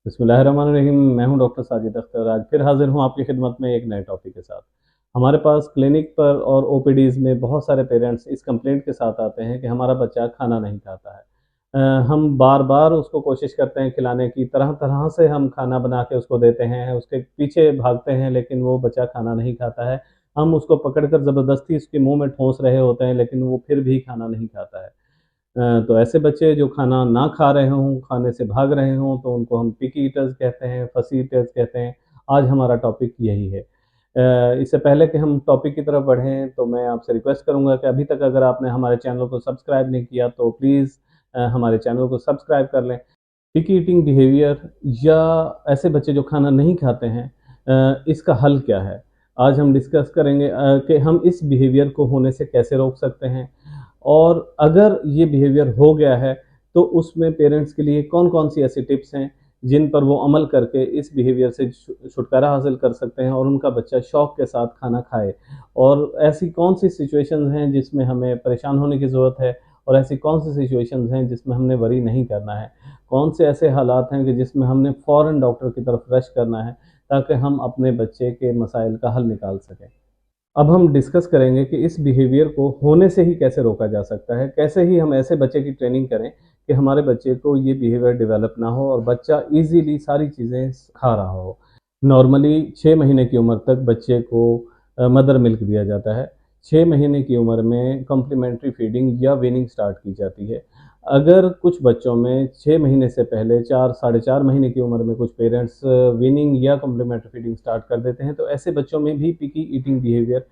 बिस्मिल्लाहिर्रहमानिर्रहीम। मैं हूं डॉक्टर साजिद अख्तर। आज फिर हाजिर हूं आपकी खिदमत में एक नए टॉपिक के साथ। हमारे पास क्लिनिक पर और ओपीडीज़ में बहुत सारे पेरेंट्स इस कंप्लेंट के साथ आते हैं कि हमारा बच्चा खाना नहीं खाता है। हम बार-बार उसको कोशिश करते हैं खिलाने की, तरह-तरह से हम खाना बना के उसको देते हैं, उसके पीछे भागते हैं लेकिन वो बच्चा खाना नहीं खाता है। हम उसको पकड़कर ज़बरदस्ती उसके मुँह में ठोंस रहे होते हैं लेकिन वो फिर भी खाना नहीं खाता है। तो ऐसे बच्चे जो खाना ना खा रहे हों, खाने से भाग रहे हों, तो उनको हम पिकी ईटर्स कहते हैं, फसी ईटर्स कहते हैं। आज हमारा टॉपिक यही है। इससे पहले कि हम टॉपिक की तरफ बढ़ें, तो मैं आपसे रिक्वेस्ट करूँगा कि अभी तक अगर आपने हमारे चैनल को सब्सक्राइब नहीं किया, तो प्लीज़ हमारे चैनल को सब्सक्राइब कर लें। पिकी ईटिंग बिहेवियर या ऐसे बच्चे जो खाना नहीं खाते हैं, इसका हल क्या है? आज हम डिस्कस करेंगे कि हम इस बिहेवियर को होने से कैसे रोक सकते हैं और अगर ये बिहेवियर हो गया है, तो उसमें पेरेंट्स के लिए कौन-कौन सी ऐसी टिप्स हैं, जिन पर वो अमल करके इस बिहेवियर से छुटकारा हासिल कर सकते हैं और उनका बच्चा शौक के साथ खाना खाए। और ऐसी कौन-सी सिचुएशंस हैं जिसमें हमें परेशान होने की ज़रूरत है और ऐसी कौन-सी सिचुएशंस हैं जिसमें हमने वरी नहीं करना है। कौन से ऐसे हालात हैं कि जिसमें हमने फ़ौरन डॉक्टर की तरफ रश करना है, ताकि हम अपने बच्चे के मसाइल का हल निकाल सकें। अब हम डिस्कस करेंगे कि इस बिहेवियर को होने से ही कैसे रोका जा सकता है, कैसे ही हम ऐसे बच्चे की ट्रेनिंग करें कि हमारे बच्चे को ये बिहेवियर डेवलप ना हो और बच्चा ईज़िली सारी चीज़ें खा रहा हो। नॉर्मली 6 महीने की उम्र तक बच्चे को मदर मिल्क दिया जाता है। 6 महीने की उम्र में कॉम्प्लीमेंट्री फीडिंग या वीनिंग स्टार्ट की जाती है। अगर कुछ बच्चों में 6 महीने से पहले 4 साढ़े 4 महीने की उम्र में कुछ पेरेंट्स वीनिंग या कॉम्प्लीमेंट्री फीडिंग स्टार्ट कर देते हैं, तो ऐसे बच्चों में भी पिकी ईटिंग बिहेवियर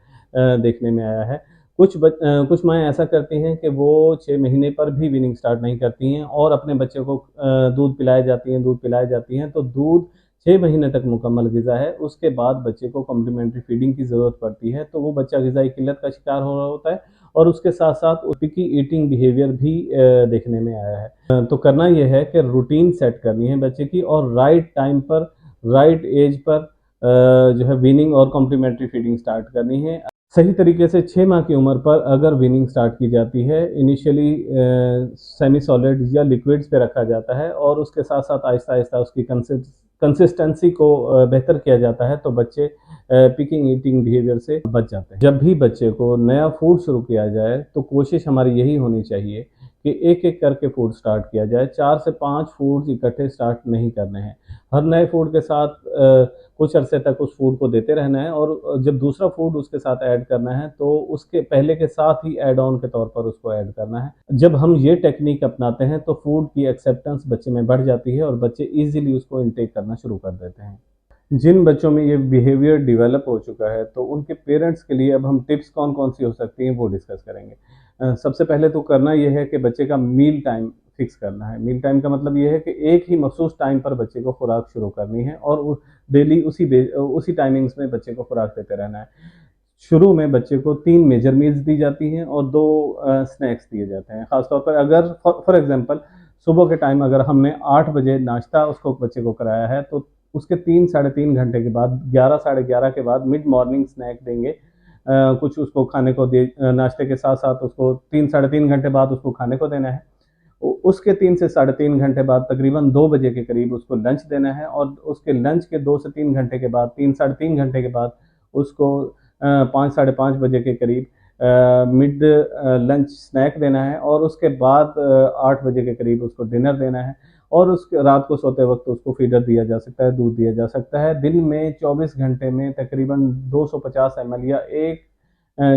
देखने में आया है। कुछ माएँ ऐसा करती हैं कि वो 6 महीने पर भी वीनिंग स्टार्ट नहीं करती हैं और अपने बच्चे को दूध पिलाए जाती हैं, तो दूध 6 महीने तक मुकम्मल ग़िज़ा है, उसके बाद बच्चे को कॉम्प्लीमेंट्री फीडिंग की ज़रूरत पड़ती है, तो वो बच्चा ग़िज़ाई किल्लत का शिकार हो रहा होता है और उसके साथ-साथ पिकी ईटिंग बिहेवियर भी देखने में आया है। तो करना ये है कि रूटीन सेट करनी है बच्चे की और राइट टाइम पर, राइट एज पर जो है वीनिंग और कॉम्प्लीमेंट्री फीडिंग स्टार्ट करनी है। सही तरीके से 6 माह की उम्र पर अगर वीनिंग स्टार्ट की जाती है, इनिशियली सेमी सॉलिड या लिक्विड्स पे रखा जाता है और उसके साथ-साथ आहिस्ता-आहिस्ता उसकी कंसिस्टेंसी को बेहतर किया जाता है, तो बच्चे पिकिंग ईटिंग बिहेवियर से बच जाते हैं। जब भी बच्चे को नया फूड शुरू किया जाए, तो कोशिश हमारी यही होनी चाहिए कि एक-एक करके फूड स्टार्ट किया जाए। 4 से 5 फूड्स इकट्ठे स्टार्ट नहीं करने हैं। हर नए फूड के साथ कुछ अरसे तक उस फूड को देते रहना है और जब दूसरा फूड उसके साथ ऐड करना है, तो उसके पहले के साथ ही ऐड ऑन के तौर पर उसको ऐड करना है। जब हम ये टेक्नीक अपनाते हैं, तो फूड की एक्सेप्टेंस बच्चे में बढ़ जाती है और बच्चे ईज़िली उसको इनटेक करना शुरू कर देते हैं। जिन बच्चों में ये बिहेवियर डेवलप हो चुका है, तो उनके पेरेंट्स के लिए अब हम टिप्स कौन-कौन सी हो सकती हैं, वो डिस्कस करेंगे। सबसे पहले तो करना ये है कि बच्चे का मील टाइम फिक्स करना है। मील टाइम का मतलब ये है कि एक ही मखसूस टाइम पर बच्चे को खुराक शुरू करनी है और डेली उसी टाइमिंग्स में बच्चे को खुराक देते रहना है। शुरू में बच्चे को 3 मेजर मील्स दी जाती हैं और 2 स्नैक्स दिए जाते हैं। ख़ास तौर पर अगर फॉर एग्ज़ाम्पल सुबह के टाइम अगर हमने 8 बजे नाश्ता उसको बच्चे को कराया है, तो उसके 3 साढ़े 3 घंटे के बाद 11 साढ़े 11 के बाद मिड मॉर्निंग स्नैक देंगे। कुछ उसको खाने को नाश्ते के साथ-साथ उसको 3 साढ़े 3 घंटे बाद उसको खाने को देना है। उसके 3 से साढ़े 3 घंटे बाद तकरीबन 2 बजे के करीब उसको लंच देना है और उसके लंच के 2 से 3 घंटे के बाद 3 साढ़े 3 घंटे के बाद उसको 5 साढ़े 5 बजे के करीब मिड लंच स्नैक देना है और उसके बाद 8 बजे के करीब उसको डिनर देना है और उसके रात को सोते वक़्त उसको फीडर दिया जा सकता है, दूध दिया जा सकता है। दिन में 24 घंटे में तकरीबन 250 एमएल या 1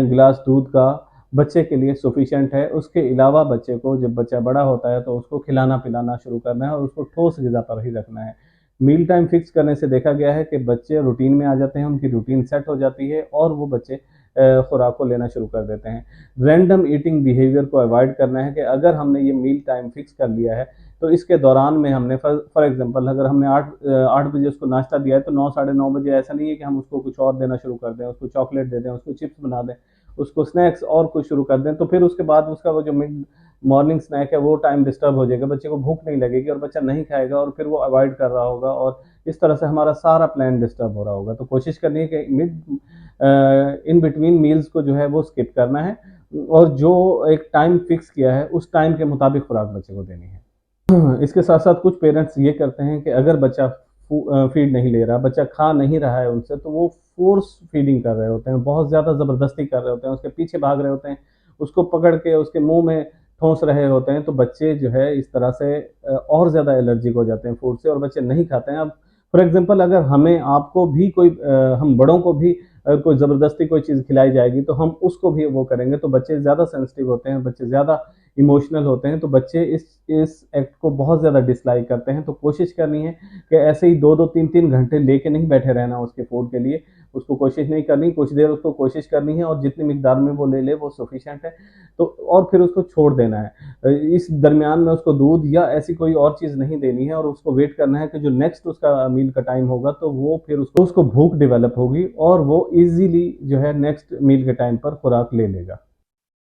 गिलास दूध का बच्चे के लिए सफिशिएंट है। उसके अलावा बच्चे को जब बच्चा बड़ा होता है, तो उसको खिलाना-पिलाना शुरू करना है और उसको ठोस ग़िज़ा पर ही रखना है। मील टाइम फिक्स करने से देखा गया है कि बच्चे रूटीन में आ जाते हैं, उनकी रूटीन सेट हो जाती है और वो बच्चे खुराक को लेना शुरू कर देते हैं। रैंडम ईटिंग बिहेवियर को अवॉइड करना है कि अगर हमने ये मील टाइम फिक्स कर लिया है, तो इसके दौरान में हमने फॉर एग्ज़ाम्पल अगर हमने 8 बजे उसको नाश्ता दिया है, तो 9 साढ़े 9 बजे ऐसा नहीं है कि हम उसको कुछ और देना शुरू कर दें, उसको चॉकलेट दे दें, उसको चिप्स बना दें, उसको स्नैक्स और कुछ शुरू कर दें, तो फिर उसके बाद उसका वो जो मिड मॉर्निंग स्नैक है, वो टाइम डिस्टर्ब हो जाएगा, बच्चे को भूख नहीं लगेगी और बच्चा नहीं खाएगा और फिर वो अवॉइड कर रहा होगा और इस तरह से हमारा सारा प्लान डिस्टर्ब हो रहा होगा। तो कोशिश करनी है कि इन बिटवीन मील्स को जो है वो स्किप करना है और जो एक टाइम फिक्स किया है, उस टाइम के मुताबिक खुराक बच्चे को देनी है। इसके साथ-साथ कुछ पेरेंट्स ये करते हैं कि अगर बच्चा फ़ीड नहीं ले रहा, बच्चा खा नहीं रहा है उनसे, तो वो फ़ोर्स फ़ीडिंग कर रहे होते हैं, बहुत ज़्यादा ज़बरदस्ती कर रहे होते हैं, उसके पीछे भाग रहे होते हैं, उसको पकड़ के उसके मुँह में ठोंस रहे होते हैं, तो बच्चे जो है इस तरह से और ज़्यादा एलर्जिक हो जाते हैं फूड से और बच्चे नहीं खाते हैं। अब फॉर एग्ज़ाम्पल अगर हमें आपको भी कोई हम बड़ों को भी कोई ज़बरदस्ती कोई चीज़ खिलाई जाएगी, तो हम उसको भी वो करेंगे, तो बच्चे ज़्यादा सेंसिटिव होते हैं, बच्चे ज़्यादा इमोशनल होते हैं, तो बच्चे इस एक्ट को बहुत ज़्यादा डिसलाइक करते हैं। तो कोशिश करनी है कि ऐसे ही 2-2 3-3 घंटे लेके नहीं बैठे रहना उसके फूड के लिए, उसको कोशिश नहीं करनी, कुछ देर उसको कोशिश करनी है और जितनी मिकदार में वो ले ले वो सफिशिएंट है। तो और फिर उसको छोड़ देना है। इस दरमियान में उसको दूध या ऐसी कोई और चीज़ नहीं देनी है और उसको वेट करना है कि जो नेक्स्ट उसका मील का टाइम होगा तो वो फिर उसको भूख डेवलप होगी और वो ईज़िली जो है नेक्स्ट मील के टाइम पर खुराक ले लेगा।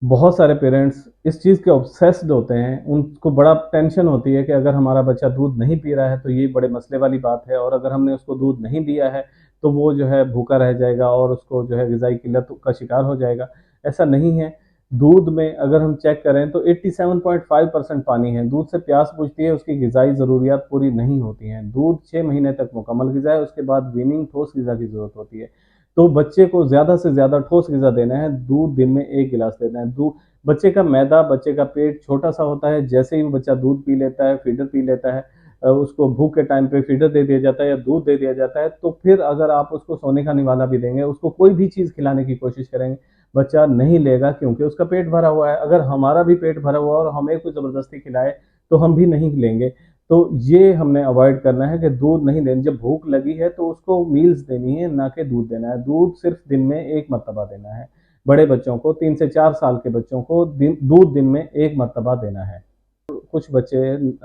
बहुत सारे पेरेंट्स इस चीज़ के ऑब्सेस्ड होते हैं, उनको बड़ा टेंशन होती है कि अगर हमारा बच्चा दूध नहीं पी रहा है तो ये बड़े मसले वाली बात है और अगर हमने उसको दूध नहीं दिया है, तो वो जो है भूखा रह जाएगा और उसको जो है ग़िज़ाई किल्लत का शिकार हो जाएगा। ऐसा नहीं है, दूध में अगर हम चेक करें तो 87.5% पानी है, दूध से प्यास बुझती है, उसकी ग़िज़ाई ज़रूरियात पूरी नहीं होती हैं। दूध 6 महीने तक मुकम्मल ग़िज़ा है, उसके बाद वीनिंग ठोस ग़िज़ा की ज़रूरत होती है। तो बच्चे को ज़्यादा से ज़्यादा ठोस ग़िज़ा देना है, दूध दिन में 1 गिलास देना है। बच्चे का मैदा, बच्चे का पेट छोटा-सा होता है, जैसे ही वो बच्चा दूध पी लेता है, फ़ीडर पी लेता है उसको भूख के टाइम पे फ़ीडर दे दिया जाता है या दूध दे दिया जाता है, तो फिर अगर आप उसको सोने का निवाला भी देंगे, उसको कोई भी चीज़ खिलाने की कोशिश करेंगे, बच्चा नहीं लेगा क्योंकि उसका पेट भरा हुआ है। अगर हमारा भी पेट भरा हुआ है और हमें कोई ज़बरदस्ती खिलाए, तो हम भी नहीं लेंगे। तो ये हमने अवॉइड करना है कि दूध नहीं देनी, जब भूख लगी है तो उसको मील्स देनी है, ना कि दूध देना है। दूध सिर्फ़ दिन में 1 मर्तबा देना है। बड़े बच्चों को 3 से 4 साल के बच्चों को दूध दिन में 1 मर्तबा देना है। कुछ बच्चे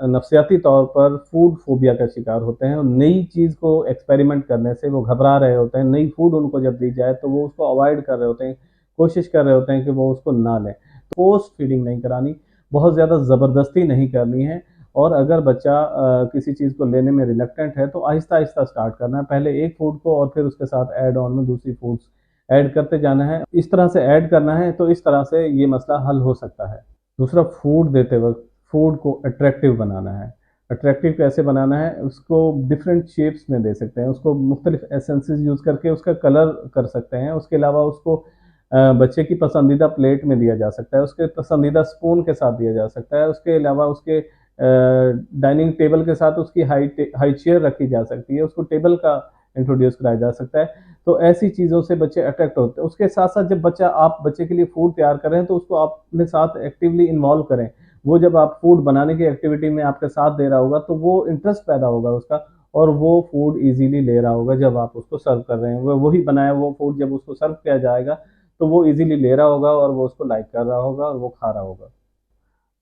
नफ़सियाती तौर पर फूड फ़ोबिया का शिकार होते हैं और नई चीज़ को एक्सपेरिमेंट करने से वो घबरा रहे होते हैं। नई फूड उनको जब दी जाए तो वो उसको अवॉइड कर रहे होते हैं, कोशिश कर रहे होते हैं कि वो उसको ना लें। फ़ोर्स फीडिंग नहीं करानी, बहुत ज़्यादा ज़बरदस्ती नहीं करनी है और अगर बच्चा किसी चीज़ को लेने में रिलक्टेंट है तो आहिस्ता-आहिस्ता स्टार्ट करना है। पहले एक फूड को और फिर उसके साथ ऐड ऑन में दूसरी फूड्स ऐड करते जाना है। इस तरह से ऐड करना है तो इस तरह से ये मसला हल हो सकता है। दूसरा फूड देते वक़्त फूड को अट्रैक्टिव बनाना है। अट्रैक्टिव कैसे बनाना है? उसको डिफरेंट शेप्स में दे सकते हैं, उसको मुख्तलिफ एसेंसेस यूज़ करके उसका कलर कर सकते हैं। उसके अलावा उसको बच्चे की पसंदीदा प्लेट में दिया जा सकता है, उसके पसंदीदा स्पून के साथ दिया जा सकता है, उसके अलावा उसके डाइनिंग टेबल के साथ उसकी हाई चेयर रखी जा सकती है, उसको टेबल का इंट्रोड्यूस कराया जा सकता है। तो ऐसी चीज़ों से बच्चे अट्रैक्ट होते हैं। उसके साथ-साथ जब आप बच्चे के लिए फूड तैयार कर रहे हैं, तो उसको आप अपने साथ एक्टिवली इन्वॉल्व करें। वो जब आप फूड बनाने की एक्टिविटी में आपके साथ दे रहा होगा, तो वो इंटरेस्ट पैदा होगा उसका और वो फूड ईज़िली ले रहा होगा जब आप उसको सर्व कर रहे होंगे। वही बनाया हुआ फूड जब उसको सर्व किया जाएगा, तो वो ईज़िली ले रहा होगा और वो उसको लाइक कर रहा होगा और वो खा रहा होगा।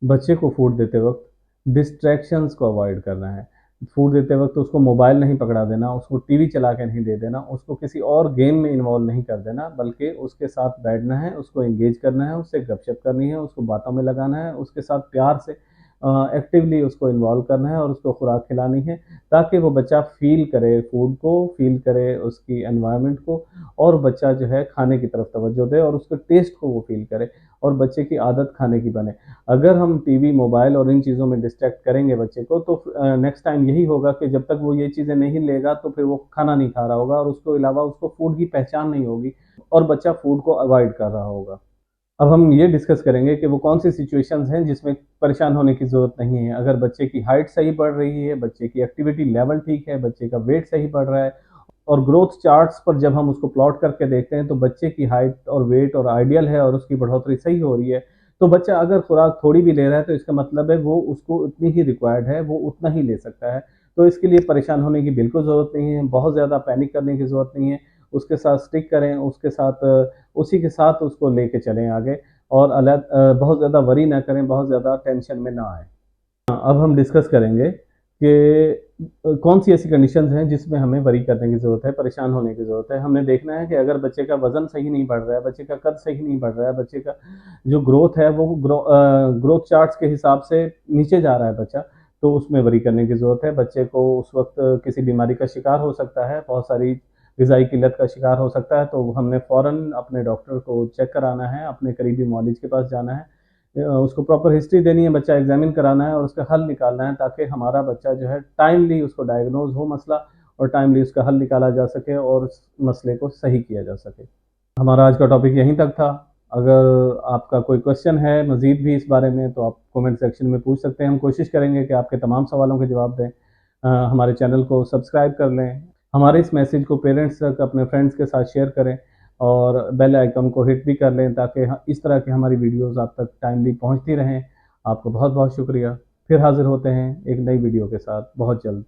बच्चे को फूड देते वक़्त डिस्ट्रैक्शंस को अवॉइड करना है। फूड देते वक़्त उसको मोबाइल नहीं पकड़ा देना, उसको टीवी चला के नहीं दे देना, उसको किसी और गेम में इन्वॉल्व नहीं कर देना, बल्कि उसके साथ बैठना है, उसको एंगेज करना है, उससे गपशप करनी है, उसको बातों में लगाना है, उसके साथ प्यार से एक्टिवली उसको इन्वॉल्व करना है और उसको खुराक खिलानी है, ताकि वो बच्चा फ़ील करे फूड को, फ़ील करे उसकी एनवायरनमेंट को और बच्चा जो है खाने की तरफ तवज्जो दे और उसके टेस्ट को वो फ़ील करे और बच्चे की आदत खाने की बने। अगर हम टीवी, मोबाइल और इन चीज़ों में डिस्ट्रैक्ट करेंगे बच्चे को तो नेक्स्ट टाइम यही होगा कि जब तक वो ये चीज़ें नहीं लेगा तो फिर वो खाना नहीं खा रहा होगा और उसके अलावा उसको फूड की पहचान नहीं होगी और बच्चा फूड को अवॉइड कर रहा होगा। अब हम ये डिस्कस करेंगे कि वो कौन-सी सिचुएशंस हैं जिसमें परेशान होने की ज़रूरत नहीं है। अगर बच्चे की हाइट सही बढ़ रही है, बच्चे की एक्टिविटी लेवल ठीक है, बच्चे का वेट सही बढ़ रहा है और ग्रोथ चार्ट्स पर जब हम उसको प्लॉट करके देखते हैं तो बच्चे की हाइट और वेट और आइडियल है और उसकी बढ़ोतरी सही हो रही है, तो बच्चा अगर खुराक थोड़ी भी ले रहा है तो इसका मतलब है वो उसको उतनी ही रिक्वायर्ड है, वो उतना ही ले सकता है। तो इसके लिए परेशान होने की बिल्कुल ज़रूरत नहीं है, बहुत ज़्यादा पैनिक करने की ज़रूरत नहीं है। उसके साथ स्टिक करें, उसके साथ उसी के साथ उसको लेके चलें आगे और बहुत ज़्यादा वरी ना करें, बहुत ज़्यादा टेंशन में ना आएँ। अब हम डिस्कस करेंगे कि कौन-सी ऐसी कंडीशंस हैं जिसमें हमें वरी करने की ज़रूरत है, परेशान होने की ज़रूरत है। हमने देखना है कि अगर बच्चे का वज़न सही नहीं बढ़ रहा है, बच्चे का कद सही नहीं बढ़ रहा है, बच्चे का जो ग्रोथ है वो ग्रोथ चार्ट्स के हिसाब से नीचे जा रहा है बच्चा, तो उसमें वरी करने की ज़रूरत है। बच्चे को उस वक़्त किसी बीमारी का शिकार हो सकता है, बहुत सारी ग़िज़ाई किल्लत का शिकार हो सकता है, तो हमने फ़ौरन अपने डॉक्टर को चेक कराना है, अपने करीबी मुआलिज के पास जाना है। उसको प्रॉपर हिस्ट्री देनी है, बच्चा एग्ज़ामिन कराना है और उसका हल निकालना है, ताकि हमारा बच्चा जो है टाइमली उसको डायग्नोज़ हो मसला और टाइमली उसका हल निकाला जा सके और उस मसले को सही किया जा सके। हमारा आज का टॉपिक यहीं तक था। अगर आपका कोई क्वेश्चन है मज़ीद भी इस बारे में, तो आप कमेंट सेक्शन में पूछ सकते हैं। हम कोशिश करेंगे कि आपके तमाम सवालों के जवाब दें। हमारे चैनल को सब्सक्राइब कर लें। हमारे इस मैसेज को पेरेंट्स तक, अपने फ्रेंड्स के साथ शेयर करें और बेल आइकन को हिट भी कर लें, ताकि इस तरह की हमारी वीडियोज़ आप तक टाइमली पहुँचती रहें। आपको बहुत-बहुत शुक्रिया। फिर हाज़िर होते हैं एक नई वीडियो के साथ बहुत जल्द।